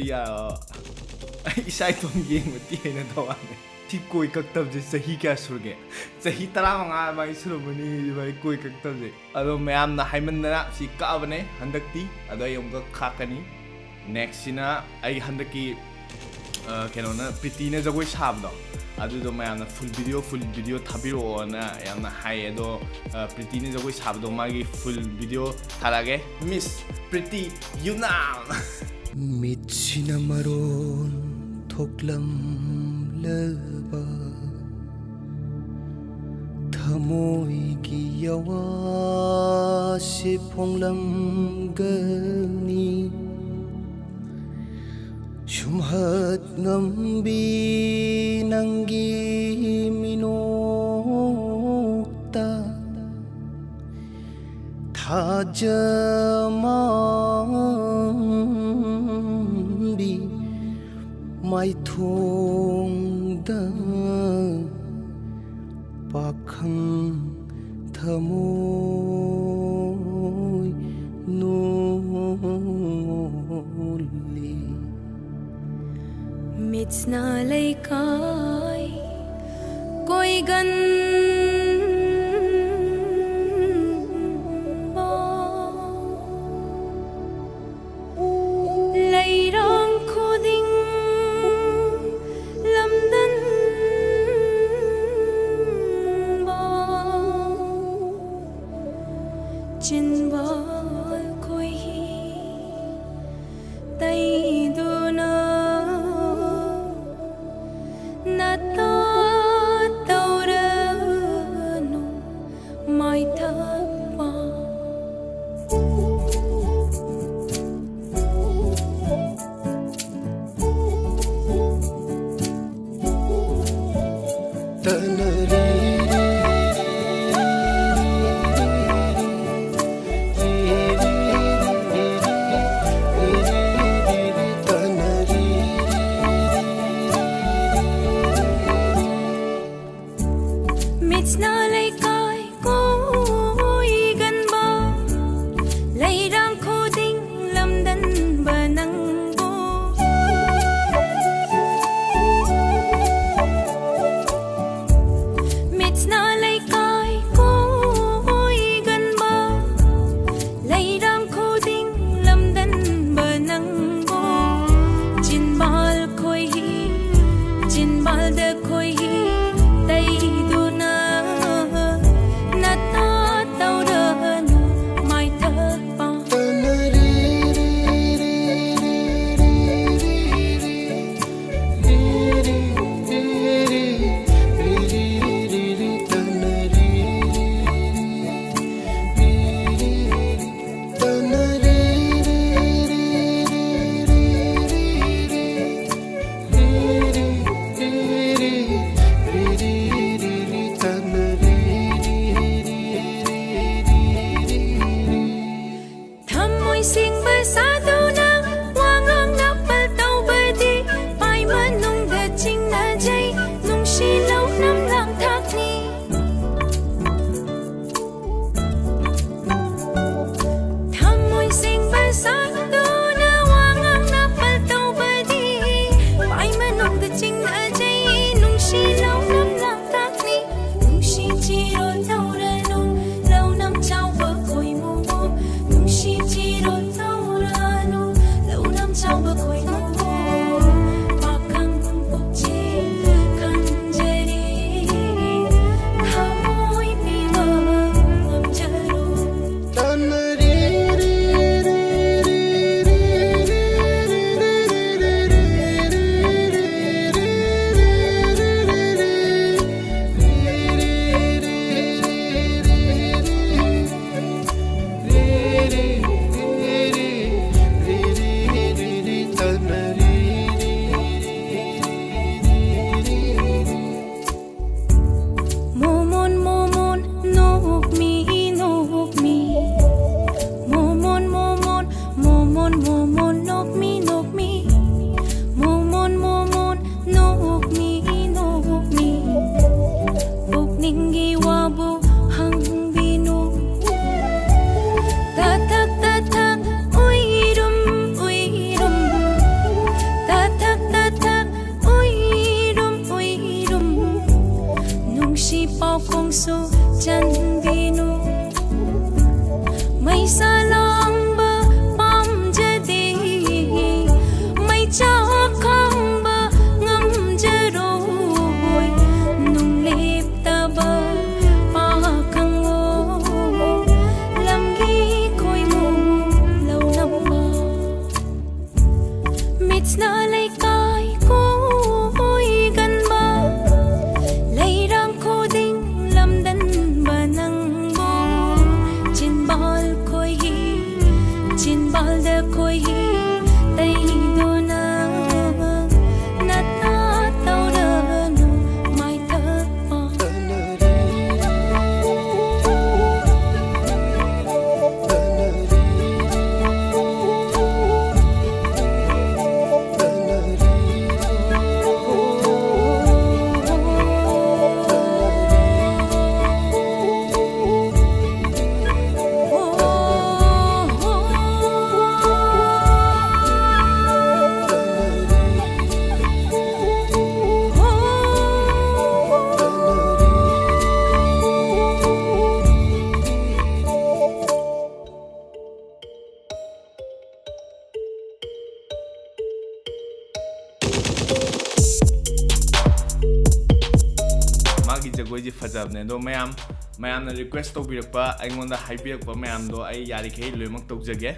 या इसाई तुम येंगती है ना तवाने ती कोई कक्तब जे सही क्या सुरगे सही तरा मंगा माई सुरमनी माई कोई कक्तब जे अदो मैम ना हाइमंदना सी काबने हंदकती अदो यमका खाकनी नेक्स्ट सिना आई हंदकी केनोना प्रीतिने जगोई साबदो अदुदो मैम फुल वीडियो थाबिरो ना यामना हाई अदो प्रीतिने जगोई साबदो मागी फुल वीडियो थारागे मिस प्रीति यू नाउ मिच्छिना मरोन थोक्लम लबा थमोइगी यवासे फोंगलम Ghani shumhat ngambi nanggi minokta thajambi mai thongda pakhang thamoi noli मिचना लैकाय कोई गन लैरांग खुदिंग लमदन चिनबाल कोई तैदुना nata tauranu mai thapa tanari Jagoi फजबने दो मैम रिक्वेस्ट तौबीरप अइंगोंदा हाइबीरप मैमदो आई यारिखै लोइमक तौजगे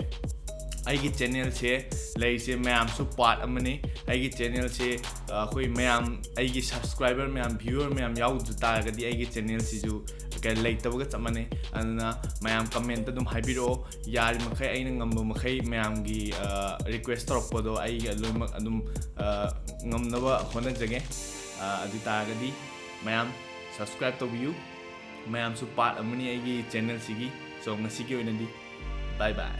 आइगी चैनल से लेसे मैम सु पार्ट अमनी आइगी चैनल से कोई मैम आइगी सब्सक्राइबर मैम व्यूअर मैम याउदु तारगदी आइगी चैनल सिजु के लेतबग चमने अना मैम कमेंट दुम हाइबिरो यारि मखै आइना ngamba मखै मैम गी रिक्वेस्ट तौरपदो आई लोइमक अदुम ngamnaba honajage adu तारगदी मैम सब्सक्राइब तौबियु मैम सु पार्ट अमनी आइगी चैनल सिगी सो ngasi gi oinadi bye bye